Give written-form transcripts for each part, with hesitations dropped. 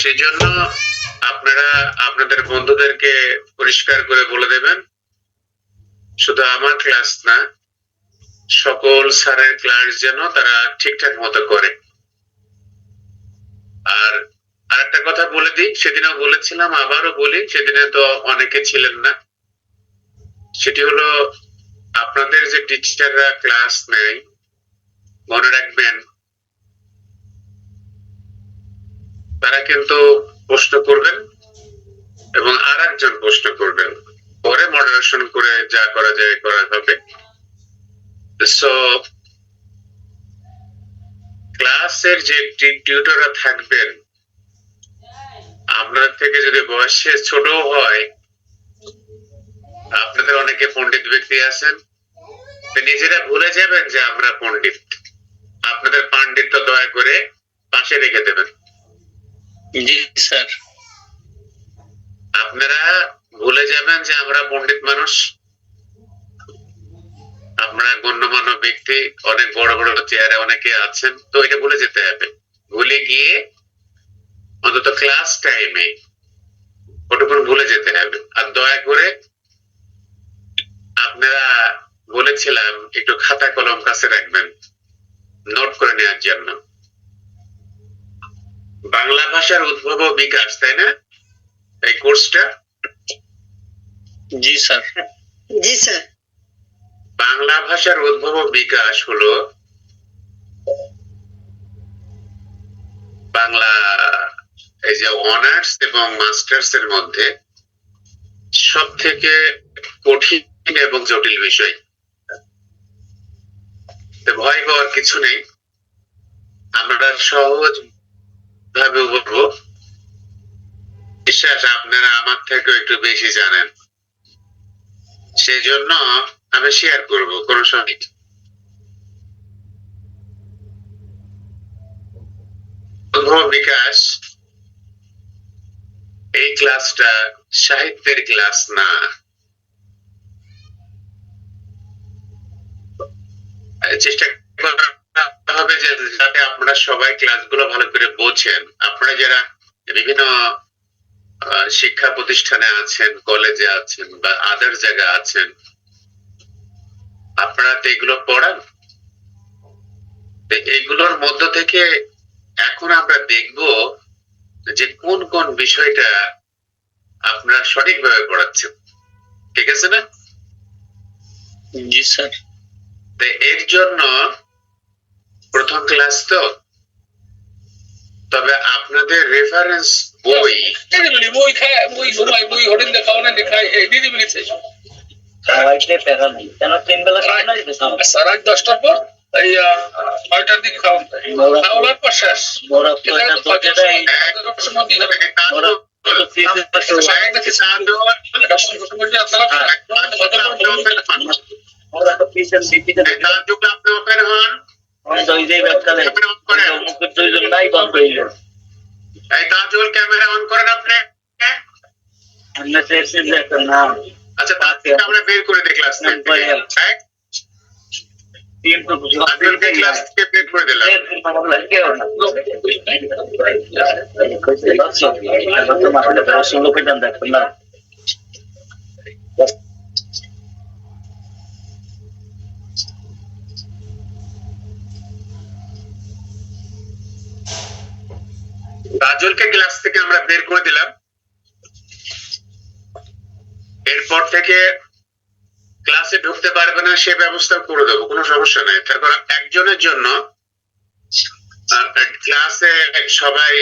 সেই জন্য আপনারা আপনাদের বন্ধুদেরকে পরিষ্কার করে বলে দেবেন, শুধু আমার ক্লাস না, সকল স্যারের ক্লাস যেন তারা ঠিকঠাক মতো করে। আর আরেকটা কথা বলে দিই, সেদিনও বলেছিলাম, আবারও বলি, সেদিনে তো অনেকে ছিলেন না। সেটি হলো, আপনাদের যে টিচাররা ক্লাস নেয়, মনে রাখবেন তারা কিন্তু প্রশ্ন করবেন এবং আর একজন প্রশ্ন করবেন, পরে মডারেশন করে যা করা যায় করা হবে। সো ক্লাসের যে টিউটররা থাকবেন, আপনাদের থেকে যদি বয়সে ছোট হয়, আপনাদের অনেকে পণ্ডিত ব্যক্তি আছেন, নিজেরা ভুলে যাবেন যে আমরা পণ্ডিত। আপনাদের পাণ্ডিত্য দয়া করে পাশে রেখে দেবেন। জি স্যার। আপনারা ভুলে যাবেন যে আমরা পণ্ডিত মানুষ, আপনারা গণ্যমান্য ব্যক্তি, অনেক বড় বড় চেয়ারে অনেকে আছেন, তো এটা ভুলে যেতে হবে। ভুলে গিয়ে অন্তত ক্লাস টাইমে ওটুকুন ভুলে যেতে হবে। আর দয়া করে আপনারা বলেছিলাম একটু খাতা কলম কাছে রাখবেন, নোট করে নেওয়ার জন্য। বাংলা ভাষার উদ্ভব ও বিকাশ, তাই না এই কোর্সটা? জি স্যার। জি স্যার। বাংলা ভাষার উদ্ভব ও বিকাশ হলো বাংলা এই যে অনার্স এবং মাস্টার্স এর মধ্যে সব থেকে কঠিন এবং জটিল বিষয়। ভয় পাওয়ার কিছু নেই, আমরা সহজ ভাবে বলবো। বিশ্বাস, আপনারা আমার থেকেও একটু বেশি জানেন, সেই জন্য আমি শেয়ার করবো, কোনো সময় উদ্ভব বিকাশ। এই ক্লাসটা সাহিত্যের ক্লাস না। চেষ্টা করতে হবে যে যাতে আপনারা সবাই ক্লাসগুলো ভালো করে বোঝেন। আপনারা যারা বিভিন্ন শিক্ষা প্রতিষ্ঠানে আছেন, কলেজে আছেন বা আদার জায়গা আছেন, আপনারা তো এগুলো পড়ান। এইগুলোর মধ্য থেকে এখন আমরা দেখব যে কোন কোন বিষয়টা আপনারা সঠিকভাবে পড়াচ্ছেন। ঠিক আছে না? জি স্যার। এর জন্য প্রথম ক্লাস তো, তবে আপনাদের রেফারেন্স বই স্যার 10টার পর 6টার দিকে খাওয়ার পর শেষ। ক্যামেরা অন করেন আপনি। আচ্ছা, আমরা বের করে দিই ক্লাস থেকে বের করে দিলাম। তাজুলকে ক্লাস থেকে আমরা বের করে দিলাম। এরপর থেকে ক্লাসে ঢুকতে পারবে না সে ব্যবস্থা করে দেবো, কোনো সমস্যা নাই। তারপর একজনের জন্য ক্লাসে সবাই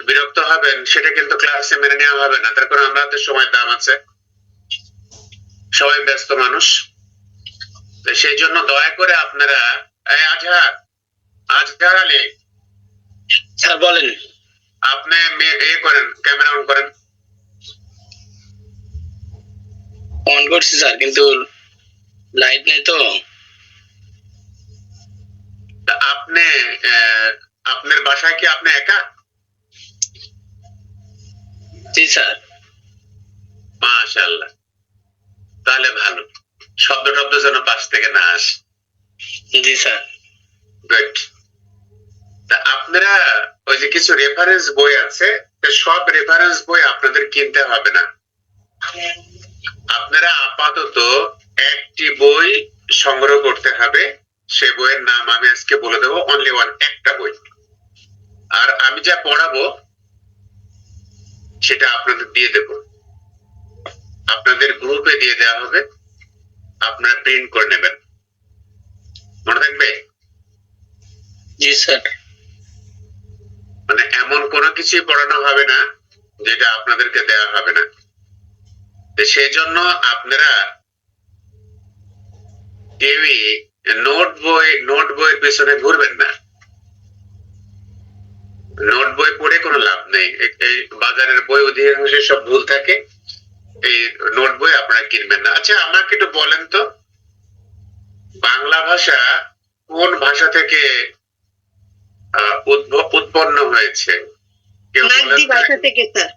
বিরক্ত হবেন, সেটা কিন্তু ক্লাসে মেনে নেওয়া হবে না। তারপর আমরা তো সময় দাম আছে, সবাই ব্যস্ত মানুষ, সেই জন্য দয়া করে আপনারা আজহার আলী স্যার বলেন। আপনি করেন, ক্যামেরা অন করেন। অন করছি স্যার, কিন্তু লাইট নেই তো। আপনি আপনার বাসায় কি আপনি একা? জি স্যার। মাশাআল্লাহ, তাহলে ভালো। শব্দ টব্দ যেন পাশ থেকে না আসে। জি স্যার। গুড। তা আপনারা ওই যে কিছু রেফারেন্স বই আছে, সব রেফারেন্স বই আপনাদের কিনতে হবে না, আপনারা আপাতত একটি বই সংগ্রহ করতে হবে। সে বইয়ের নাম আমি আজকে বলে দেবো, অনলি ওয়ান, একটা বই। আর আমি যা পড়াবো সেটা আপনাদের দিয়ে দেব, আপনাদের গ্রুপে দিয়ে দেওয়া হবে, আপনারা প্রিন্ট করে নেবেন, মনে থাকবে? জি স্যার। মানে এমন কোনো কিছুই পড়ানো হবে না যেটা আপনাদেরকে দেওয়া হবে না। সেই জন্য আপনারা কেউই নোট বইয়ের পেছনে ঘুরবেন না। নোট বই পড়ে কোনো লাভ নেই, এই বাজারের বই অধিকাংশ সব ভুল থাকে, এই নোট বই আপনারা কিনবেন না। আচ্ছা আমাকে একটু বলেন তো, বাংলা ভাষা কোন ভাষা থেকে উৎপন্ন হয়েছে? কেউ মাগধি ভাষা থেকে স্যার,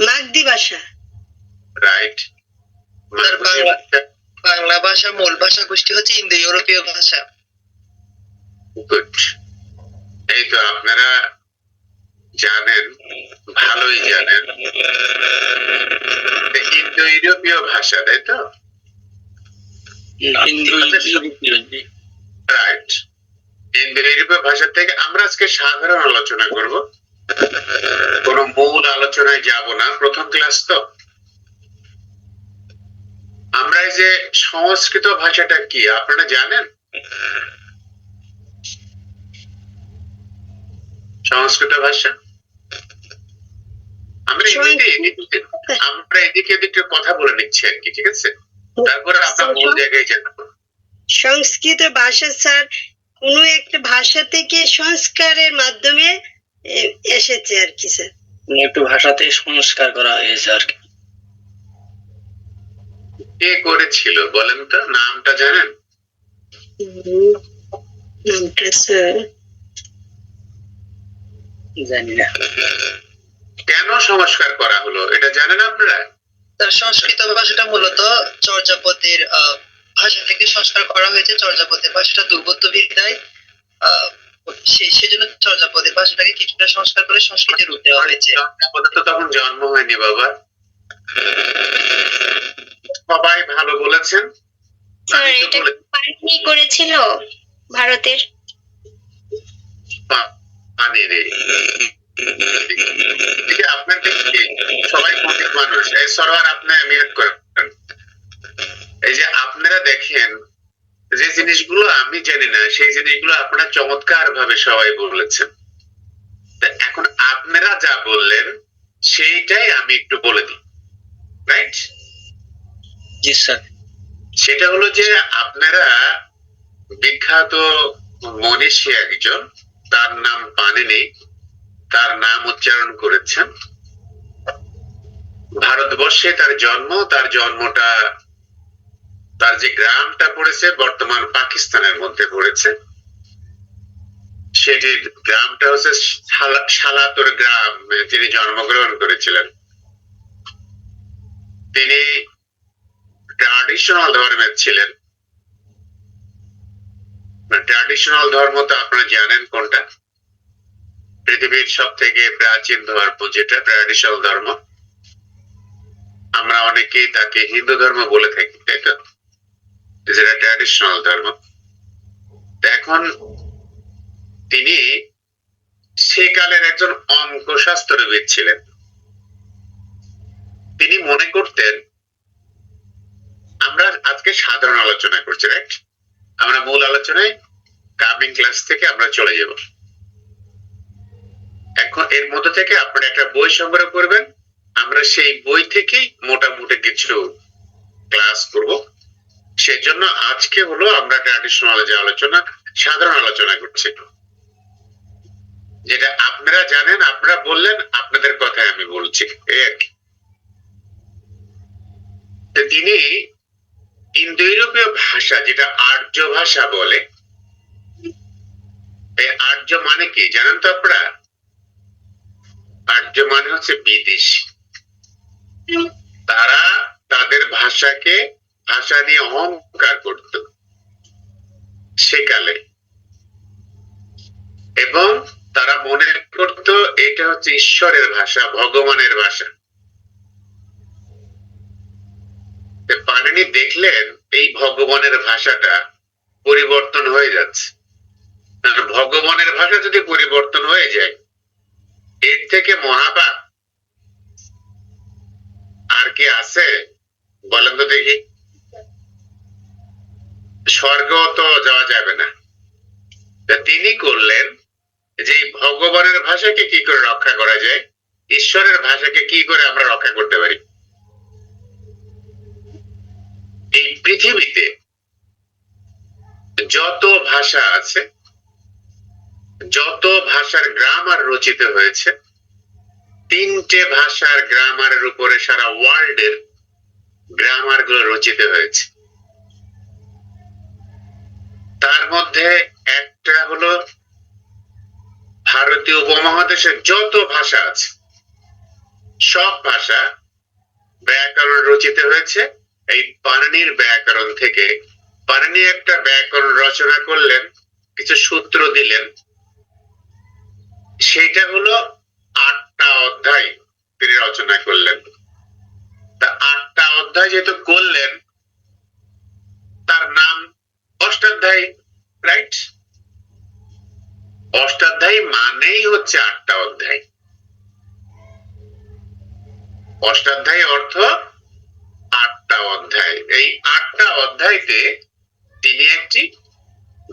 মাগধি ভাষা। রাইট। বাংলা ভাষা মূল ভাষা গোষ্ঠী হচ্ছে ইন্দো ইউরোপীয় ভাষা। গুড, এই তো আপনারা জানেন, ভালোই জানেন, ইন্দো ইউরোপীয় ভাষা, তাই তো? রাইট, ইন্দো ইউরোপীয় ভাষা থেকে আমরা আজকে সাধারণ আলোচনা করব, কোন মূল আলোচনায় যাব না, প্রথম ক্লাস তো। আমরা এই যে সংস্কৃত ভাষাটা কি আপনারা জানেন? সংস্কৃত ভাষা আমরা এদিকে এদিকে কথা বলে নিচ্ছি আর কি, ঠিক আছে? তারপরে আমরা মূল জায়গায় যাবো। সংস্কৃত ভাষা স্যার কোন একটা ভাষা থেকে সংস্কারের মাধ্যমে এসেছে আর কি স্যার, একটু ভাষাতে সংস্কার করা হয়েছে আর কি। কে করেছিল বলেন তো, নামটা জানেন? নামটা স্যার জানি না। কেন সংস্কার করা হলো এটা জানেন আপনারা? তার সংস্কৃত ভাষাটা মূলত চর্যাপদের ভাষা থেকে সংস্কার করা হয়েছে। চর্যাপদের ভাষাটা দুর্বোধ্য বিধায় সেজন্য চর্যাপদের ভাষাটাকে কিছুটা সংস্কার করে সংস্কৃতে রূপ দেওয়া হয়েছে। চর্যাপদের তো তখন জন্ম হয়নি বাবা। সবাই ভালো বলেছেন। স্যার এটা পানি করেছিল ভারতের? পানি রে, আপনার সবাই পণ্ডিত মানুষ, এই সরোয়ার আপনি মিউট করেন। এই যে আপনারা দেখেন যে জিনিসগুলো আমি জানি না সেই জিনিসগুলো আপনারা চমৎকার ভাবে সবাই বলেছেন। এখন আপনারা যা বললেন সেইটাই আমি একটু বলে দিই, রাইট? জি স্যার। সেটা হলো যে আপনারা বিখ্যাত মনীষী একজন, তার নাম পানিনি, তার নাম উচ্চারণ করেছেন। ভারতবর্ষে তার জন্ম, তার জন্মটা, তার যে গ্রামটা পড়েছে বর্তমান পাকিস্তানের মধ্যে পড়েছে, সেটির গ্রামটা হচ্ছে সালাতর গ্রাম, তিনি জন্মগ্রহণ করেছিলেন। তিনি ট্র্যাডিশনাল ধর্মের ছিলেন। ট্র্যাডিশনাল ধর্ম তো আপনারা জানেন কোনটা? পৃথিবীর সব থেকে প্রাচীন ধর্ম যেটা ট্র্যাডিশনাল ধর্ম, আমরা অনেকেই তাকে হিন্দু ধর্ম বলে থাকি, তাই তো? যেটা ট্র্যাডিশনাল ধর্ম। এখন তিনি সেকালের একজন অঙ্কশাস্ত্রবিদ ছিলেন। তিনি মনে করতেন, আমরা আজকে সাধারণ আলোচনা করছি, রাইট? আমরা মূল আলোচনায় কামিং ক্লাস থেকে আমরা চলে যাব। এখন এর মধ্যে থেকে আপনারা একটা বই সংগ্রহ করবেন, আমরা সেই বই থেকেই মোটামুটি কিছু ক্লাস করব। সেজন্য আজকে হলো আমরা ট্র্যাডিশনাল যে আলোচনা, সাধারণ আলোচনা করছি, যেটা আপনারা জানেন, আপনারা বললেন, আপনাদের কথাই আমি বলছি, এই আর কি। তিনি ইন্দো ইউরোপীয় ভাষা, যেটা আর্য ভাষা বলে, এই আর্য মানে কি জানেন তো আপনারা? আর্য মানে হচ্ছে বিদেশি। তারা তাদের ভাষাকে, ভাষা নিয়ে অহংকার করত সেকালে, এবং তারা মনে করত এটা হচ্ছে ঈশ্বরের ভাষা, ভগবানের ভাষা। পাণিনি দেখলেন এই ভগবানের ভাষাটা পরিবর্তন হয়ে যাচ্ছে। ভগবানের ভাষা যদি পরিবর্তন হয়ে যায়, এর থেকে মহাপাপ আর কি আছে বলেন তো দেখি? স্বর্গ তো যাওয়া যাবে না। তিনি করলেন যে ভগবানের ভাষাকে কি করে রক্ষা করা যায়, ঈশ্বরের ভাষাকে কি করে আমরা রক্ষা করতে পারি। এই পৃথিবীতে যত ভাষা আছে, যত ভাষার গ্রামার রচিত হয়েছে, 3টে ভাষার গ্রামারের উপরে সারা ওয়ার্ল্ডের গ্রামার গুলো রচিত হয়েছে। তার মধ্যে একটা হলো ভারতীয় উপমহাদেশের যত ভাষা আছে সব ভাষা ব্যাকরণ রচিত হয়েছে এই পাণিনির ব্যাকরণ থেকে। পাণিনি একটা ব্যাকরণ রচনা করলেন, কিছু সূত্র দিলেন, সেটা হলো 8টা অধ্যায় তিনি রচনা করলেন। তা 8টা অধ্যায় যেহেতু করলেন, তার নাম অষ্টাধ্যায়ী, রাইট? অষ্টাধ্যায়ী মানেই হচ্ছে 8টা অধ্যায়। অষ্টাধ্যায়ী অর্থ 8টা অধ্যায়। এই 8টা অধ্যায়তে তিনি একটি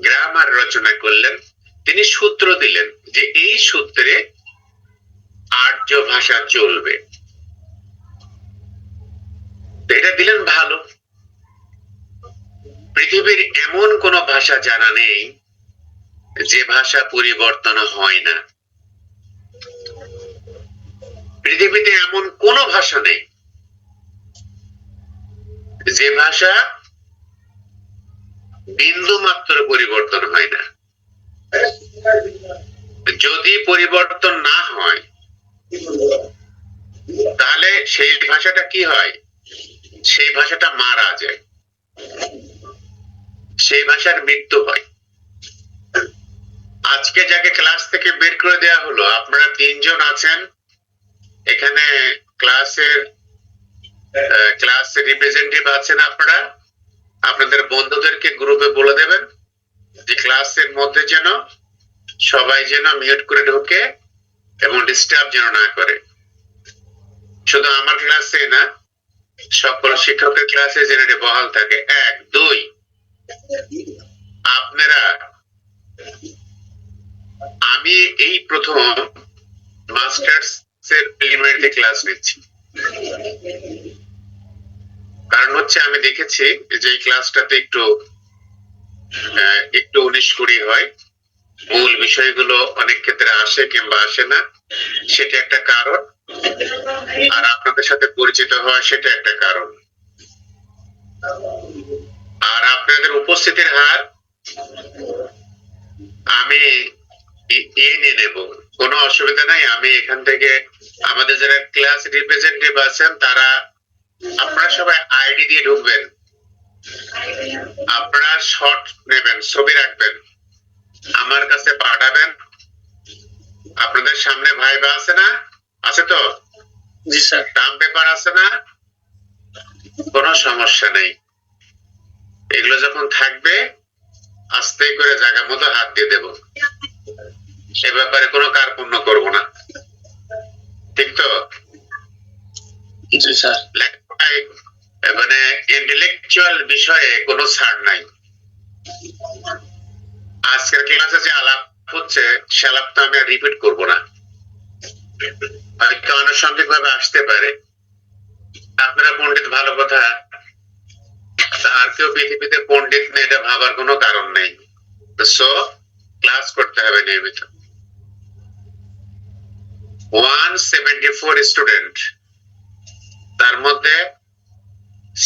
গ্রামার রচনা করলেন। তিনি সূত্র দিলেন যে এই সূত্রে আর্য ভাষা চলবে। এটা দিলেন ভালো। পৃথিবীর এমন কোন ভাষা জানা নেই যে ভাষা পরিবর্তন হয় না। পৃথিবীতে এমন কোন ভাষা নেই যে ভাষা বিন্দু মাত্র পরিবর্তন হয় না। যদি পরিবর্তন না হয় তাহলে সেই ভাষাটা কি হয়? সেই ভাষাটা মারা যায়, সেই ভাষার মৃত্যু হয়। আজকে যাকে ক্লাস থেকে বের করে দেওয়া হলো, আপনারা 3 জন আছেন এখানে, ক্লাসের রিপ্রেজেন্টেটিভ আছেন। আপনারা আপনাদের বন্ধুদেরকে গ্রুপে বলে দেবেন যে ক্লাসের মধ্যে যেন সবাই যেন মিউট করে ঢোকে এবং ডিস্টার্ব যেন না করে। শুধু আমার ক্লাসে না, সকল শিক্ষকের ক্লাসে যেন এটা বহাল থাকে। 1, 2 আপনারা, আমি এই প্রথম মাস্টার্স এর প্রিলিমিনারি ক্লাস নিচ্ছি। কারণ হচ্ছে আমি দেখেছি যে এই ক্লাসটাতে একটু 19-20 হয়, মূল বিষয়গুলো অনেক ক্ষেত্রে আসে কিংবা আসে না, সেটা একটা কারণ। আর আপনাদের সাথে পরিচিত হওয়া সেটা একটা কারণ। আর আপনাদের উপস্থিতির হার আমি নিয়ে নেব, কোনো অসুবিধা নাই। আমি এখান থেকে আমাদের যারা ক্লাস রিপ্রেজেন্টেটিভ আছেন তারা, আপনারা সবাই আইডি দিয়ে ঢুকবেন, আপনারা শর্ট নেবেন, ছবি রাখবেন, আমার কাছে পাঠাবেন। আপনাদের সামনে ভাইবা আছে না? আছে তো? জি স্যার। টার্ম পেপার আছে না? কোনো সমস্যা নেই। এগুলো যখন থাকবে আস্তে করে জায়গা মতো হাত দিয়ে দেব। এ ব্যাপারে কোনো কার্পণ্য করব না, ঠিক তো? জি স্যার। লেখাপড়ায় মানে ইন্টেলেকচুয়াল বিষয়ে কোনো ছাড় নাই। আজকের ক্লাসে যে আলাপ হচ্ছে সে আলাপটা আমি আর রিপিট করবো না, হয়তো আনুষঙ্গিক ভাবে আসতে পারে। আপনারা পণ্ডিত, ভালো কথা। আর কেউ পৃথিবীতে পণ্ডিত নেই এটা ভাবার কোনো কারণ নেই। সো ক্লাস করতে হবে নিয়মিত। 174 স্টুডেন্ট, তার মধ্যে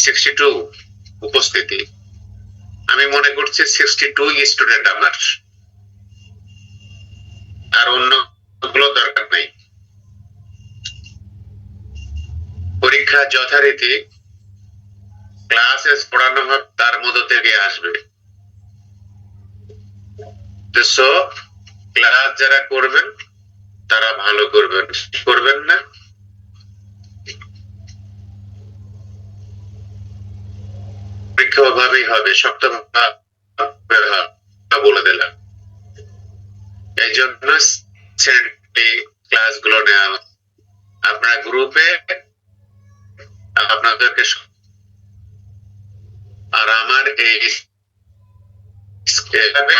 62 উপস্থিতি। আমি মনে করছি 62 স্টুডেন্ট আমার, আর অন্য গুলো দরকার নেই। পরীক্ষা যথারীতি ক্লাসে পড়ানো হবে, তার মধ্য থেকে আসবে। সো ক্লাস যারা করবেন তারা ভালো করবেন, করবেন না পরীক্ষা ওভাবেই হবে, শক্ত বলে দিলাম। এই জন্য ক্লাস গুলো নেওয়া, আপনার গ্রুপে আপনাদেরকে, আর আমার এই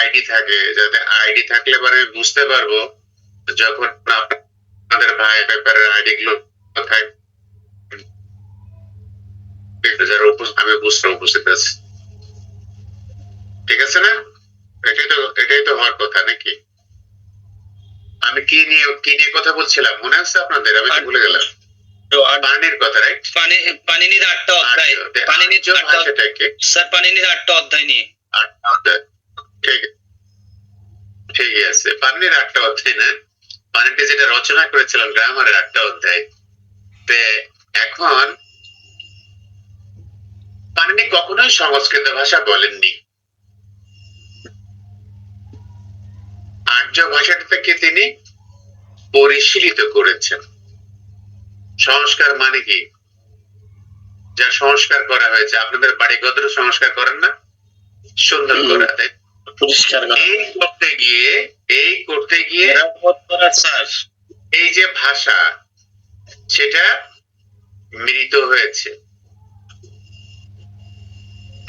আইডি থাকে, যাতে আইডি থাকলে পরে আমি বুঝতে পারবো যখন আপনাদের ভাই পেপারের আইডি গুলো আমি বুঝতে উপস্থিত আছি। ঠিক আছে না? এটাই তো হওয়ার কথা নাকি? আমি কি নিয়ে কথা বলছিলাম মনে আছে আপনাদের? আমি তো ভুলে গেলাম। পানির কথা, রাইট? পানিনির 8টা অধ্যায়, পানিনির ভাষাটাকে স্যার পানিনির 8টা অধ্যায় নিয়ে 8টা অধ্যায়। ঠিক আছে, পানির 8টা অধ্যায় না, পানিটি যেটা রচনা করেছিলেন গ্রামারের 8টা অধ্যায়। এখন পানিনি কখনোই সংস্কৃত ভাষা বলেননি। আর্য ভাষাটা থেকে তিনি পরিশীলিত করেছেন। সংস্কার মানে কি? যা সংস্কার করা হয়েছে, আপনাদের বাড়ি গদ্র সংস্কার করেন না, সুন্দর করা, তাই পরিষ্কার এই করতে গিয়ে এই যে ভাষা, সেটা মিলিত হয়েছে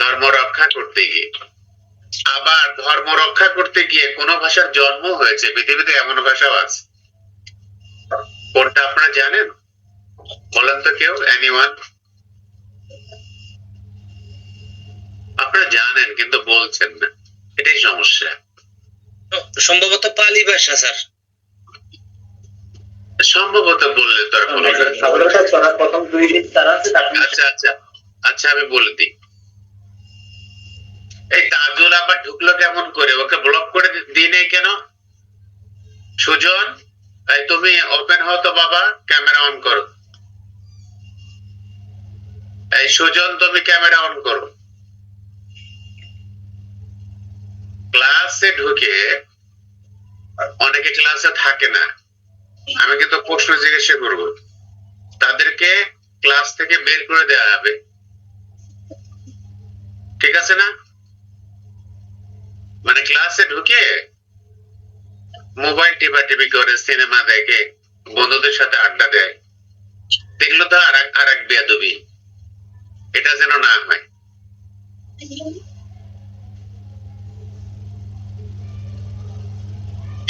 ধর্ম রক্ষা করতে গিয়ে। আবার ধর্ম রক্ষা করতে গিয়ে কোন ভাষার জন্ম হয়েছে, পৃথিবীতে এমন ভাষাও আছে। কোনটা আপনারা জানেন? বলেন তো কেউ, এনিওয়ান? আপনারা জানেন কিন্তু বলছেন না, এটাই সমস্যা। সম্ভবত পালি ভাষা স্যার। সম্ভবত বললে তো আর বলবে না। আচ্ছা আমি বলে দিই। এই তাজুল আবার ঢুকলো কেমন করে? ওকে ব্লক করে দিই নাই কেন? সুজন, তুমি ওপেন হও তো বাবা, ক্যামেরা অন করো। এই সুজন, তুমি ক্যামেরা অন করো। ক্লাসে ঢুকে, অনেকে ক্লাসে থাকে না, আমি কিন্তু প্রশ্ন জিজ্ঞাসা করব, তাদেরকে ক্লাস থেকে বের করে দেওয়া হবে। ঠিক আছে না? মানে ক্লাসে ঢুকে মোবাইল টিপি করে, সিনেমা দেখে, বন্ধুদের সাথে আড্ডা দেয়, এগুলো তো আর এক বেয়াদবি। এটা যেন না হয়।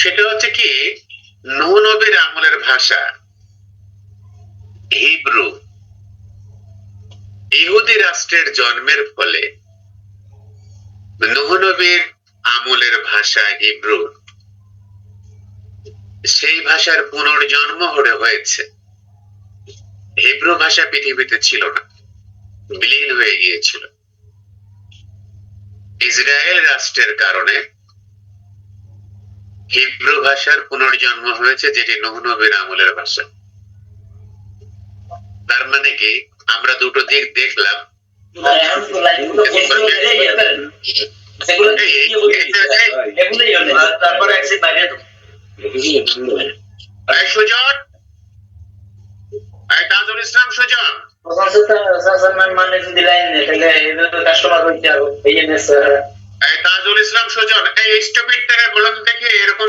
সেটা হচ্ছে কি, নূহ নবীর আমলের ভাষা হিব্রু। ইহুদি রাষ্ট্রের জন্মের ফলে নূহ নবীর আমলের ভাষা হিব্রু, সেই ভাষার পুনর্জন্ম হয়েছে। হিব্রু ভাষা পৃথিবীতে ছিল না, বিলীন হয়ে গিয়েছিল। ইসরায়েল রাষ্ট্রের কারণে হিব্রু ভাষার পুনর্জন্ম হয়েছে, যেটি নূহ নবীর আমলের ভাষা। তার মানে কি, আমরা দুটো দিক দেখলাম। সুজন, তাজুল ইসলাম সুজন, তাজুল ইসলাম সুজন, এই স্টুপিডটাকে বলুন দেখি, এরকম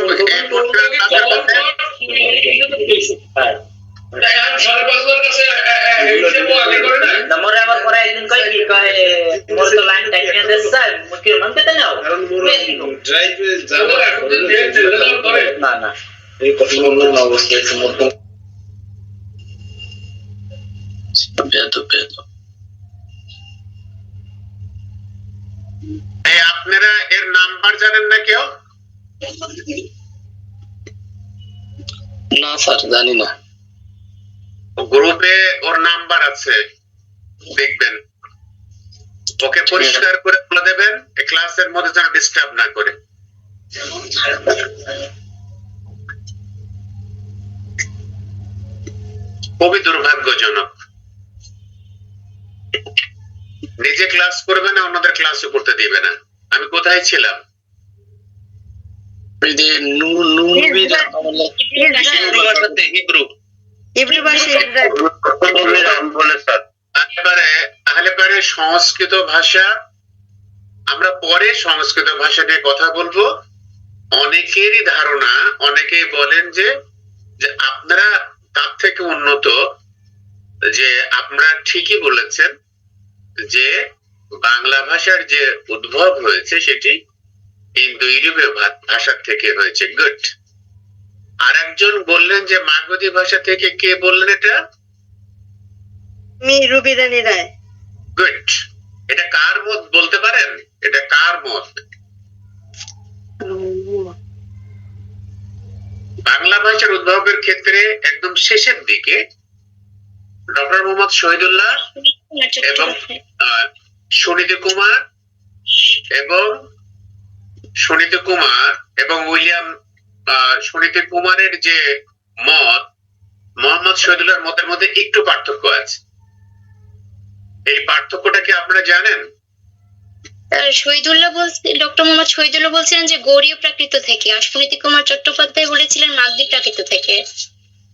আপনারা এর নাম্বার জানেন না কেউ? না স্যার, জানি না। গ্রুপে ওর নাম্বার আছে, দেখবেন। ওকে পরিষ্কার করে বলে দেবেন ক্লাসের মধ্যে যেন ডিস্টার্ব না করে। খুবই দুর্ভাগ্যজনক। নিজে ক্লাস করবে না, অন্যদের ক্লাসও করতে দিবে না। আমি কোথায় ছিলাম? ওই যে নূর আমলে হিব্রু ভাষাতে হিব্রু ইব্রু ভাষা তাহলে পরে সংস্কৃত ভাষা, আমরা পরে সংস্কৃত ভাষা নিয়ে কথা বলবো। অনেকেরই ধারণা, অনেকেই বলেন যে যে আপনারা তার থেকে উন্নত, যে আপনারা ঠিকই বলেছেন যে বাংলা ভাষার যে উদ্ভব হয়েছে সেটি ইন্দো ইউরোপীয় ভাষার থেকে হয়েছে। গুড। আর একজন বললেন যে মাগধী ভাষা থেকে, কে বললেন এটা? আমি রুবি রানী রায়। গুড। এটা কার মত বলতে পারেন? এটা কার মত? বাংলা ভাষার উদ্ভবের ক্ষেত্রে একদম শেষের দিকে ডক্টর মোহাম্মদ শহীদুল্লাহ এবং সুনীতি কুমার এবং উইলিয়াম সুনীতি কুমারের যে মত, মোহাম্মদ শহীদুল্লাহর মতের মধ্যে একটু পার্থক্য আছে। এই পার্থক্যটা কি আপনারা জানেন? ডক্টর মোহাম্মদ শহীদুল্লাহ বলছিলেন যে গৌড়ীয় প্রাকৃত থেকে, আর সুনীতি কুমার চট্টোপাধ্যায় বলেছিলেন মাগধী প্রাকৃত থেকে।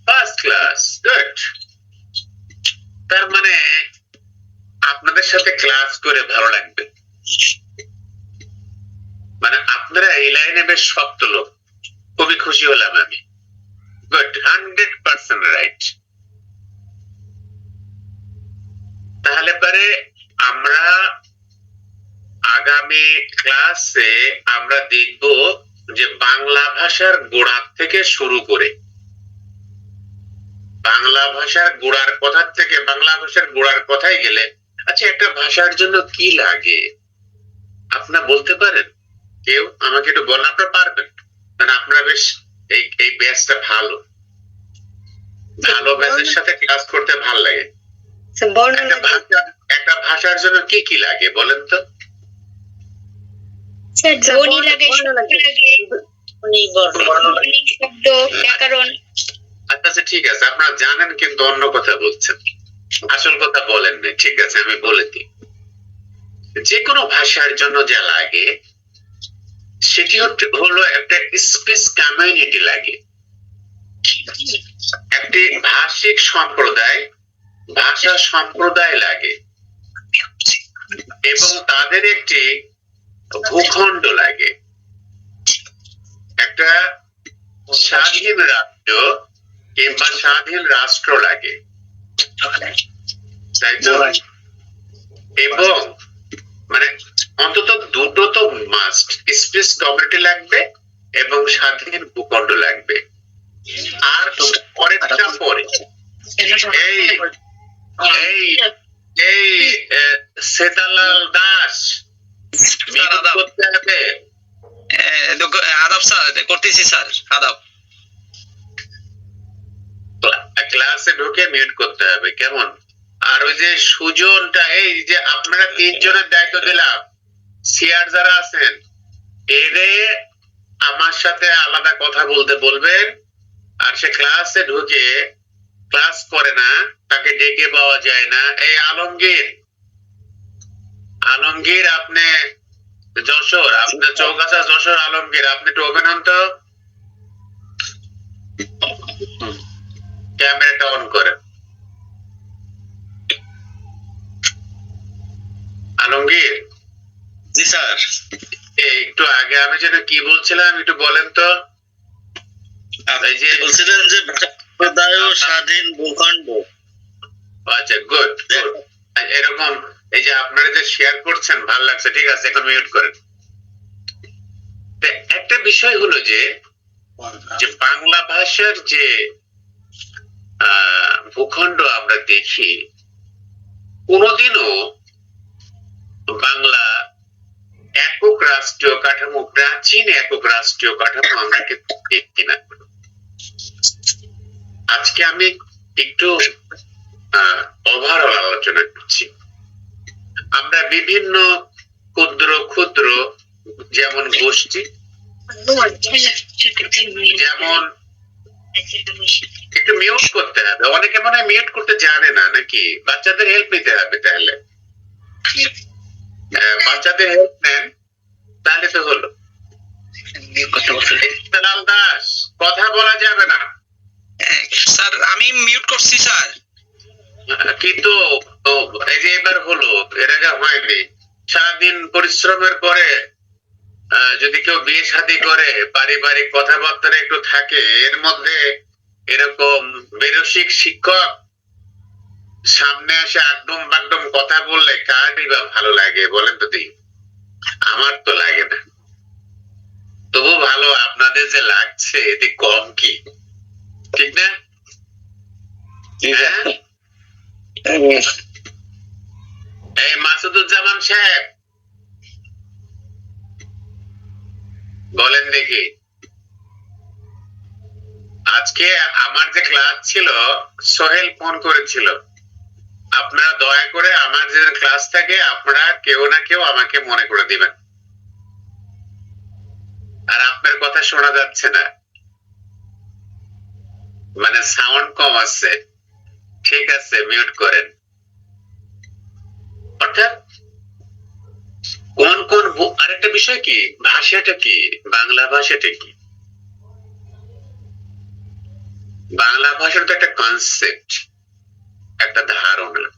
First class. গুড। তার মানে আপনাদের সাথে ক্লাস করে ভালো লাগবে, মানে আপনারা এই লাইনে বেশ শক্ত লোক, খুবই খুশি হলাম আমি। গুড। 100% রাইট। তাহলে পরে আমরা আগামী ক্লাসে আমরা দেখব যে বাংলা ভাষার গোড়া থেকে শুরু করে, বাংলা ভাষার গোড়ার কথা থেকে, বাংলা ভাষার গোড়ার কথায় গেলে, আচ্ছা একটা ভাষার জন্য কি লাগে আপনারা বলতে পারেন? কেউ আমাকে একটু বলেন। আপনারা পারবেন, মানে আপনারা বেশ এই ব্যাচটা ভালো, ভালো ব্যাচের সাথে ক্লাস করতে ভালো লাগে। একটা ভাষার জন্য কি কি লাগে বলেন তো? ধ্বনি লাগে, শব্দ, ব্যাকরণ। আচ্ছা ঠিক আছে, আপনারা জানেন কিন্তু অন্য কথা বলছেন, আসল কথা বলেন না। ঠিক আছে, আমি বলে দিই। যে কোনো ভাষার জন্য যা লাগে সেটি হলো একটা স্পিচ কমিউনিটি লাগে, একটি ভাষিক সম্প্রদায়, ভাষা সম্প্রদায় লাগে, এবং তাদের একটি ভূখণ্ড লাগে, একটা স্বাধীন রাজ্য কিংবা স্বাধীন রাষ্ট্র লাগে, তাই তো? এবং মানে অন্তত দুটো তো মাস্ট, স্পিচ কমিউনিটি লাগবে এবং স্বাধীন ভূখণ্ড লাগবে। আর পরেরটা পরে এই সেতালাল দাস করতে হবে। আদাব স্যার, করতেছি স্যার। আদাব। ক্লাসে ঢুকে মিউট করতে হবে, কেমন? আর ওই যে সুজনটা, এই যে আপনারা তিনজনের দায়িত্ব দিলাম, সিআর যারা আছেন এরে আমার সাথে আলাদা কথা বলতে বলবেন। আর সে ক্লাসে ঢুকে ক্লাস করে না, তাকে ডেকে পাওয়া যায় না। এই আলমগীর আপনি যশোর, আপনার চৌগাছা যশোর আলমগীর, আপনি একটু ওপেন হন তো, ক্যামেরাটা অন করেন। আলমগীর। জি স্যার। একটু আগে আমি যেন কি বলছিলাম একটু বলেন তো। এই যে বলছিলেন যে সম্প্রদায় ও স্বাধীন ভূখণ্ড। আচ্ছা গুড। এরকম এই যে আপনারা যে শেয়ার করছেন ভালো লাগছে, ঠিক আছে, এখন মিউট করেন। একটা বিষয় হলো যে বাংলা ভাষার যে ভূখণ্ড আমরা দেখি, কোনদিনও বাংলা একক রাষ্ট্রীয় কাঠামো, প্রাচীন একক রাষ্ট্রীয় কাঠামো আমরা কিন্তু দেখি না। আজকে আমি একটু ওভারঅল আলোচনা করছি। আমরা বিভিন্ন ক্ষুদ্র ক্ষুদ্র যেমন গোষ্ঠী, যেমন একটু মিউট করতে হবে। অনেকে মনে হয় মিউট করতে জানে না, নাকি? বাচ্চাদের হেল্প নিতে হবে। তাহলে বাচ্চাদের হেল্প নেন, তাহলে তো হলো। লাল দাস, কথা বলা যাবে না স্যার আমি মিউট করছি স্যার। কিন্তু এই যে এবার হলো, এর আগে হয়নি। সারাদিন পরিশ্রমের পরে যদি কেউ বিয়ে শাদী করে, পারিবারিক কথাবার্তা একটু থাকে, এর মধ্যে এরকম বেরসিক শিক্ষক সামনে আসে একদম বাকডম কথা বললে কারই বা ভালো লাগে বলেন তো দেখি? আমার তো লাগে না। তবু ভালো, আপনাদের যে লাগছে এতে কম কি, ঠিক না? হ্যাঁ? এই মাসুদুজ্জামান সাহেব বলেন দেখি, আজকে আমার যে ক্লাস ছিল, সোহেল ফোন করেছিল, আপনারা দয়া করে আমার যে ক্লাস থাকে আপনারা কেউ না কেউ আমাকে মনে করে দিবেন। আর আপনার কথা শোনা যাচ্ছে না, মানে সাউন্ড কম আছে। ঠিক আছে, মিউট করেন। অর্থাৎ কোন কোন আরেকটা বিষয় কি, ভাষাটা কি, বাংলা ভাষাটা কি? বাংলা ভাষার তো একটা কনসেপ্ট, একটা ধারণা।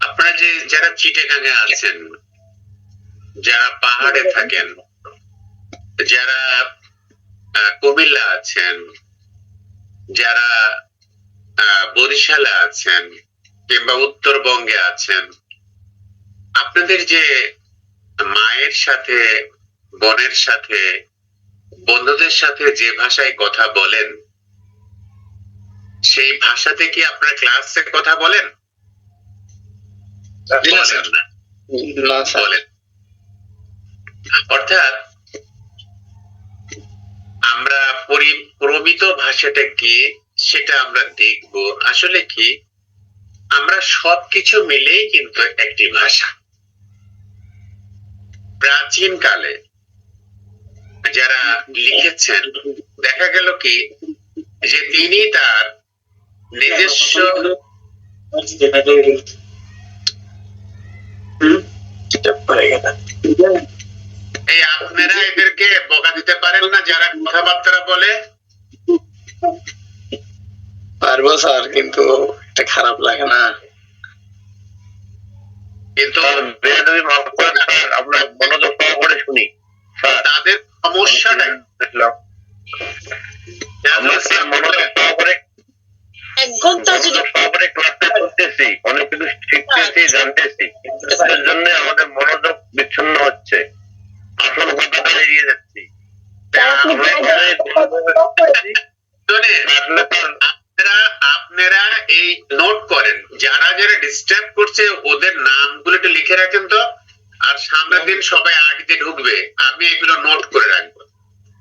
আপনারা যে যারা চিটাগাঙে আছেন, যারা পাহাড়ে থাকেন, যারা কুমিল্লা আছেন, যারা বরিশালে আছেন কিংবা উত্তরবঙ্গে আছেন, আপনাদের যে মায়ের সাথে, বোনের সাথে, বন্ধুদের সাথে যে ভাষায় কথা বলেন, সেই ভাষাতে কি আপনারা ক্লাসে কথা বলেন? বলেন না? বলেন। অর্থাৎ আমরা প্রমিত ভাষাটা কি সেটা আমরা দেখব। আসলে কি, আমরা সবকিছু মিলেই কিন্তু একটি ভাষা। প্রাচীন কালে যারা লিখেছেন, দেখা গেল কি যে তিনি তার নিজস্ব এই আপনারা এদেরকে বকা দিতে পারেন না যারা কথাবার্তা বলে? পারবো স্যার, কিন্তু এটা খারাপ লাগে না। কিন্তু আমরা মনোযোগ সহকারে শুনি। তাদের সমস্যাটা মনোযোগ সহকারে এক ঘন্টা যদি সহকারে ক্লাসটা করতেছি, অনেক কিছু শিখতেছি, জানতেছি। এর জন্য আমাদের মনোযোগ বিচ্ছিন্ন হচ্ছে, আসল কথাটা এড়িয়ে যাচ্ছি। আপনারা এই নোট করেন, যারা যারা ডিস্টার্ব করছে ওদের নামগুলো একটু লিখে রাখেন তো। আর সামনের দিন সবাই আগে ঢুকবে, আমি এগুলো নোট করে রাখবো,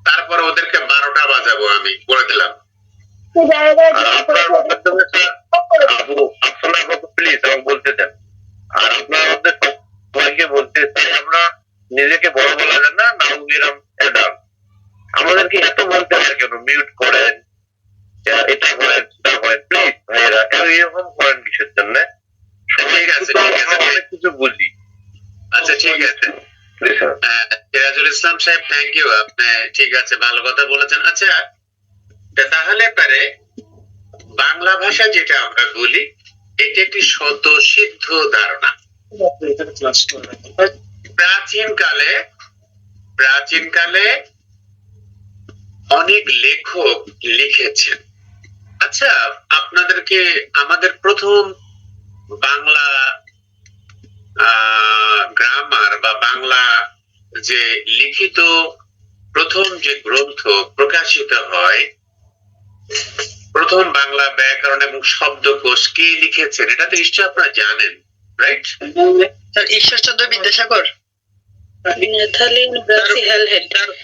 তারপর ওদেরকে 12টা বাজাবো, আমি বলে দিলাম। প্লিজ আমাকে বলতে দেন। আর আপনার মধ্যে সবাইকে বলতে চাই, আমরা নিজেকে বড় বলা যায় না, নাম এরম এডাম। আমাদেরকে এত বলতে হয় কেন? মিউট করেন, এটা করেন, সেটা করেন। প্লিজ ভাইয়েরা এরকম করেন কিসের জন্য? ঠিক আছে, অনেক কিছু বুঝি। আচ্ছা ঠিক আছে। সিরাজুল ইসলাম সাহেব, থ্যাংক ইউ, আপনি ঠিক আছে, ভালো কথা বলেছেন। আচ্ছা, তাহলে পারে বাংলা ভাষা যেটা আমরা বলি, এটা একটি স্বতঃসিদ্ধ ধারণা। প্রাচীনকালে অনেক লেখক লিখেছেন। আচ্ছা, আপনাদেরকে আমাদের প্রথম বাংলা গ্রামার বা বাংলা যে লিখিত প্রথম যে গ্রন্থ প্রকাশিত হয়, প্রথম বাংলা ব্যাকরণ এবং শব্দকোষ কে লিখেছেন? এটা তো নিশ্চয় আপনারা জানেন, right? Sir Ishwarchandra Vidyasagar,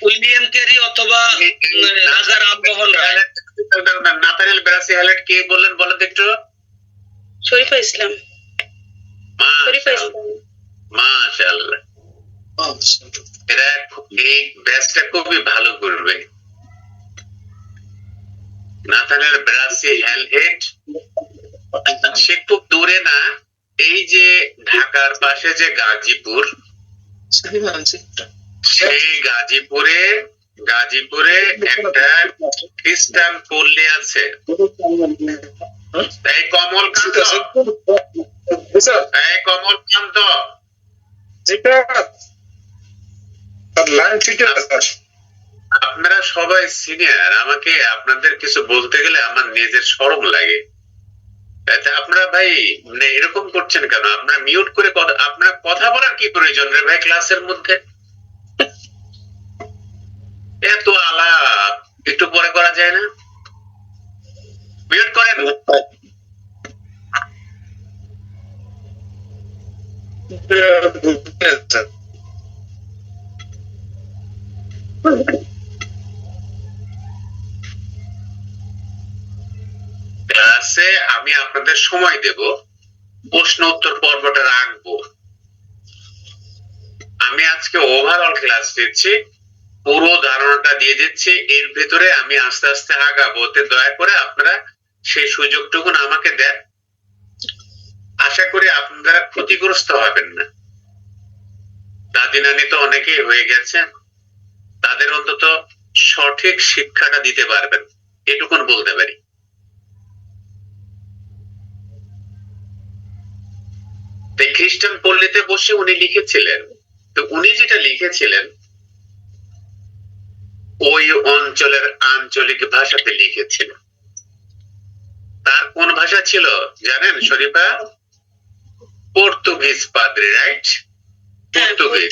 William carry অথবা রাজা রামমোহন রায়। নাথানিয়েল ব্রাসি হ্যালেট কে বললেন বলেন তো একটু? শরীফা ইসলাম। মাশাআল্লাহ, এরা এই ব্যাচটা খুবই ভালো করবে। নাথানিয়েল ব্রাসি হ্যালেট, সে খুব দূরে না, এই যে ঢাকার পাশে যে গাজীপুর, সেই গাজীপুরে একটা খ্রিস্টান পল্লী আছে, এই কমলকান্ত, এই কমলকান্ত, আপনারা সবাই সিনিয়র, আমাকে আপনাদের কিছু বলতে গেলে আমার নিজের শরম লাগে। তাতে আপনারা ভাই মানে এরকম করছেন কেন? আপনারা মিউট করে আপনারা কথা বলার কি প্রয়োজন রে ভাই ক্লাসের মধ্যে? এত আলাপ একটু পরে করা যায় না? মিউট করেন। ক্লাসে আমি আপনাদের সময় দেব, প্রশ্ন উত্তর পর্বটা রাখবো। আমি আজকে ওভারঅল ক্লাস দিচ্ছি, পুরো ধারণাটা দিয়ে দিচ্ছি, এর ভেতরে আমি আস্তে আস্তে আগাবো। দয়া করে আপনারা সেই সুযোগটুকু আমাকে দেন। আশা করি আপনারা ক্ষতিগ্রস্ত হবেন না। দাদি নানি তো অনেকেই হয়ে গেছেন, তাদের অন্তত সঠিক শিক্ষাটা দিতে পারবেন, এটুকুন বলতে পারি। খ্রিস্টান পল্লীতে বসে উনি লিখেছিলেন, তো উনি যেটা লিখেছিলেন ওই অঞ্চলের আঞ্চলিক ভাষাতে লিখেছিলেন। তার কোন ভাষা ছিল জানেন শরীফা? পর্তুগিজ পাদ্রী, রাইট? পর্তুগিজ।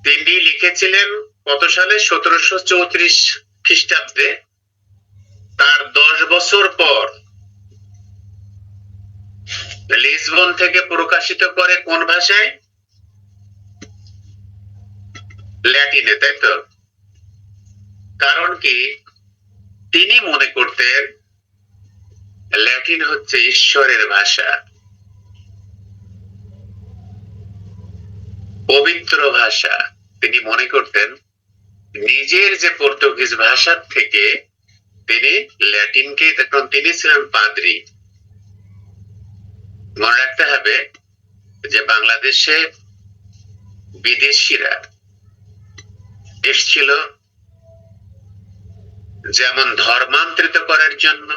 তিনি লিখেছিলেন কত সালে? 1734 খ্রিস্টাব্দে। তার 10 বছর পর লিসবন থেকে প্রকাশিত করে কোন ভাষায়? ল্যাটিনে, তাই তো? কারণ কি? তিনি মনে করতেন ল্যাটিন হচ্ছে ঈশ্বরের ভাষা, পবিত্র ভাষা। তিনি মনে করতেন নিজের যে পর্তুগিজ ভাষার থেকে তিনি ল্যাটিনকে, তখন তিনি ছিলেন পাদ্রী। মনে রাখতে হবে যে বাংলাদেশে বিদেশিরা এসেছিল যেমন ধর্মান্তরিত করার জন্য,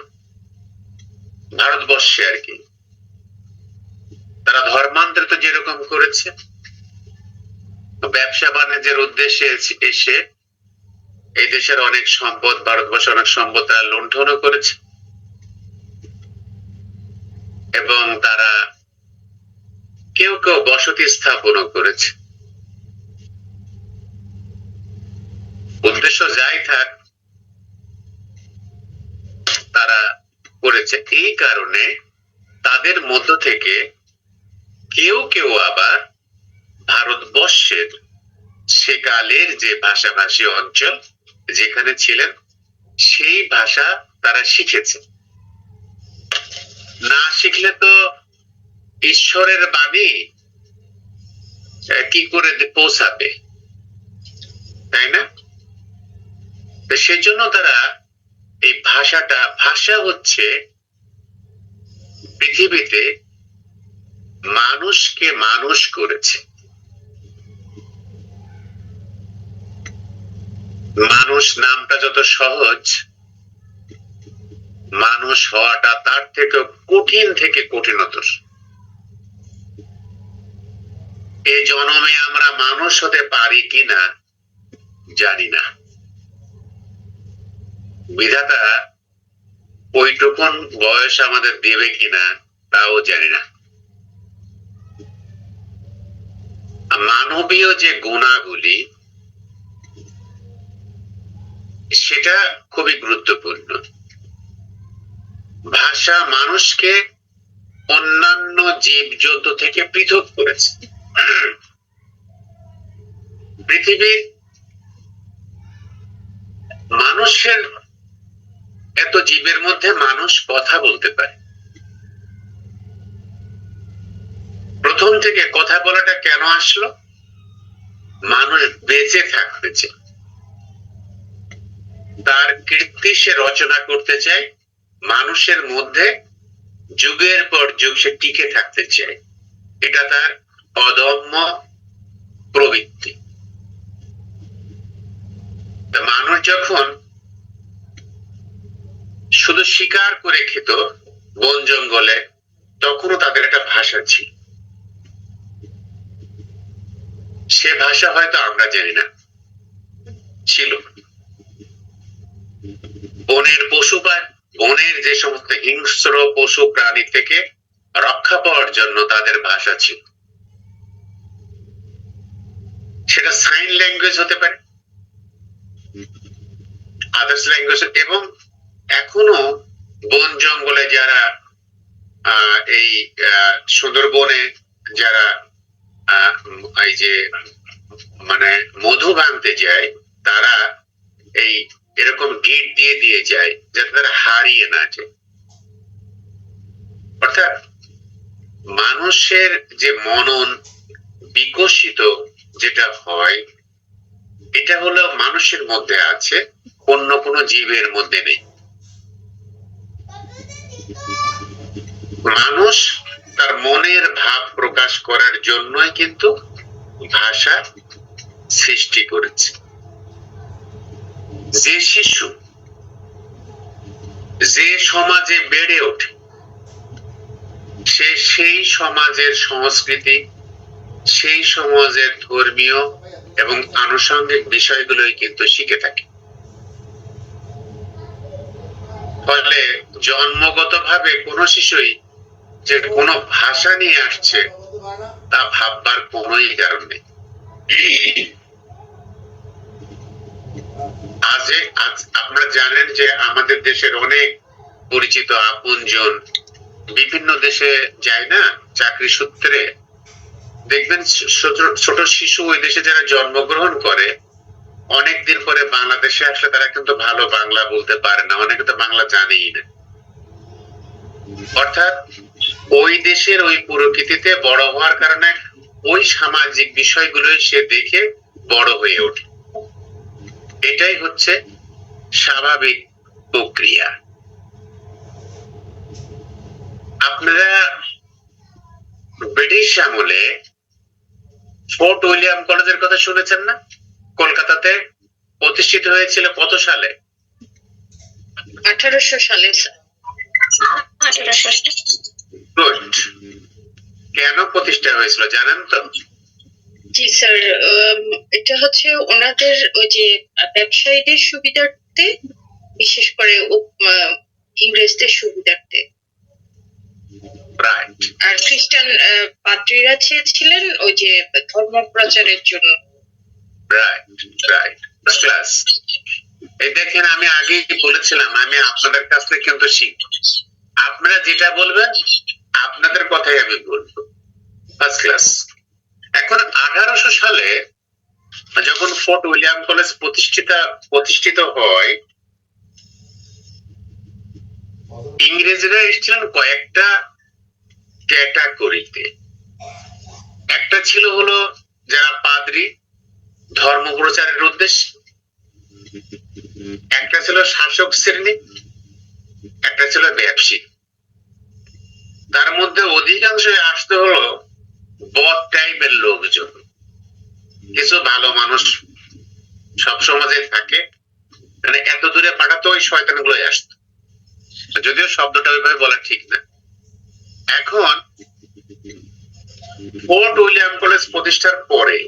ভারতবর্ষে আর কি তারা ধর্মান্তরিত যেরকম করেছে, ব্যবসা বাণিজ্যের উদ্দেশ্যে এসে এই দেশের অনেক সম্পদ, ভারতবর্ষের অনেক সম্পদ তারা লুণ্ঠনও করেছে, এবং তারা কেউ কেউ বসতি স্থাপনও করেছে। উদ্দেশ্য যাই থাক, তারা করেছে। এই কারণে তাদের মধ্য থেকে কেউ কেউ আবার ভারতবর্ষের সেকালের যে ভাষাভাষী অঞ্চল যেখানে ছিলেন সেই ভাষা তারা শিখেছে। না শিখলে তো ঈশ্বরের বাণী কি করে পৌঁছাবে, তাই না? সেজন্য তারা এই ভাষা হচ্ছে পৃথিবীতে মানুষকে মানুষ করেছে। মানুষ নামটা যত সহজ, মানুষ হওয়াটা তার থেকে কঠিন থেকে কঠিনতর। এই জন্মে আমরা মানুষ হতে পারি কিনা জানি না। বিধাতা ওইটুকুন বয়স আমাদের দেবে কিনা তাও জানি না। মানবীয় যে গুণাগুলি সেটা খুবই গুরুত্বপূর্ণ। ভাষা মানুষকে অন্যান্য জীবজন্তু থেকে পৃথক করেছে। পৃথিবীর মানুষের এত জীবের মধ্যে মানুষ কথা বলতে পারে। প্রথম থেকে কথা বলাটা কেন আসলো? মানুষ বেঁচে থাকতে চায়, তার কীর্তি সে রচনা করতে চায়, মানুষের মধ্যে যুগের পর যুগ সে টিকে থাকতে চায়। এটা তার অদম্য প্রবৃত্তি। মানুষ যখন শুধু শিকার করে খেত বন জঙ্গলে, তখনও তাদের একটা ভাষা ছিল। সে ভাষা হয়তো আমরা জানি না, ছিল। বনের যে সমস্ত হিংস্র পশু প্রাণী থেকে রক্ষা পাওয়ার জন্য তাদের ভাষা ছিল। সেটা সাইন ল্যাঙ্গুয়েজ হতে পারে, আদার্স ল্যাঙ্গুয়েজ। এবং এখনো বন জঙ্গলে যারা এই সুন্দরবনে যারা এই যে মানে মধু ভাঙতে যায়, তারা এই এরকম গিট দিয়ে যায় যাতে তারা হারিয়ে না যায়। অর্থাৎ মানুষের যে মনন বিকশিত যেটা হয়, এটা হলো মানুষের মধ্যে আছে, অন্য কোনো জীবের মধ্যে নেই। মানুষ তার মনের ভাব প্রকাশ করার জন্যই কিন্তু ভাষা সৃষ্টি করেছে। যে শিশু যে সমাজে বেড়ে ওঠে, সে সেই সমাজের সংস্কৃতি, সেই সমাজের ধর্মীয় এবং আনুষঙ্গিক বিষয়গুলোই কিন্তু শিখে থাকে। ফলে জন্মগতভাবে কোনো শিশুই যে কোনো ভাষা নিয়ে আসছে তা ভাববার কোনোই কারণ নেই। আজ আপনারা জানেন যে আমাদের দেশের অনেক পরিচিত আপনজন বিভিন্ন দেশে যায় না চাকরি সূত্রে। দেখবেন ছোট শিশু ওই দেশে যারা জন্মগ্রহণ করে, অনেকদিন পরে বাংলাদেশে আসলে তারা কিন্তু ভালো বাংলা বলতে পারে না, অনেকে তো বাংলা জানেই না। অর্থাৎ ওই দেশের ওই প্রকৃতিতে বড় হওয়ার কারণে ওই সামাজিক বিষয়গুলোই সে দেখে বড় হয়ে ওঠে। এটাই হচ্ছে স্বাভাবিক প্রক্রিয়া। আপনারা ব্রিটিশ আমলে ফোর্ট উইলিয়াম কলেজের কথা শুনেছেন না? কলকাতাতে প্রতিষ্ঠিত হয়েছিল কত সালে? 1800 সালে। 1800 গুড। কেন প্রতিষ্ঠা হয়েছিল জানেন তো? জি স্যার, এটা হচ্ছে ওনাদের ওই যে ব্যবসায়ীদের সুবিধার্থে, বিশেষ করে ইংরেজদের সুবিধার্থে। রাইট। আর খ্রিস্টান পাদ্রীরা ছিলেন ওই যে ধর্ম প্রচারের জন্য। Right right class. এই দেখেন, আমি আগেই বলেছিলাম আমি আপনাদের কাছ থেকে কিন্তু শিখব। আপনারা যেটা বলবেন আপনাদের কথাই আমি বলবো। First class. এখন 1800 সালে যখন ফোর্ট উইলিয়াম কলেজ প্রতিষ্ঠিত হয়, ইংরেজরা এসেছিলেন কয়েকটা ক্যাটাগরিতে। একটা ছিল হলো যারা পাদ্রী, ধর্ম প্রচারের উদ্দেশ্যে। একটা ছিল শাসক শ্রেণী, একটা ছিল ব্যবসায়ী। তার মধ্যে অধিকাংশ আসতে হলো বদ টাইপের লোকজন। কিছু ভালো মানুষ সব সমাজে থাকে, মানে এত দূরে পাঠাতো ওই শয়তানগুলোই আসতো, যদিও শব্দটা ওইভাবে বলা ঠিক না। এখন ফোর্ট উইলিয়াম কলেজ প্রতিষ্ঠার পরে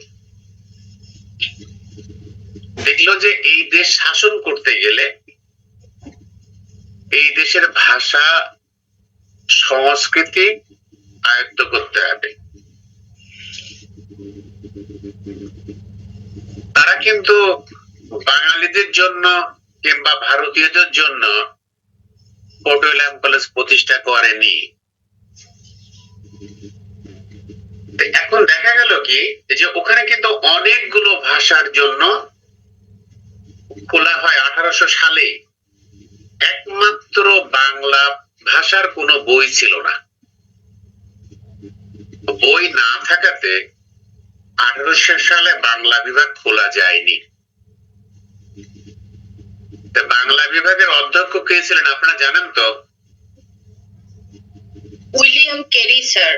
দেখলো যে এই দেশ শাসন করতে গেলে এই দেশের ভাষা সংস্কৃতি আয়ত্ত করতে হবে। তারা কিন্তু বাঙালিদের জন্য কিংবা ভারতীয়দের জন্য ফোর্ট উইলিয়াম কলেজ প্রতিষ্ঠা করেনি। এখন দেখা গেল কি যে ওখানে কিন্তু অনেকগুলো ভাষার জন্য খোলা হয় 1800 সালে। একমাত্র বাংলা ভাষার কোনো বই ছিল না। বই না থাকাতে 1800 সালে বাংলা বিভাগ খোলা যায়নি। বাংলা বিভাগের অধ্যক্ষ কে ছিলেন আপনারা জানেন তো? William Carey sir.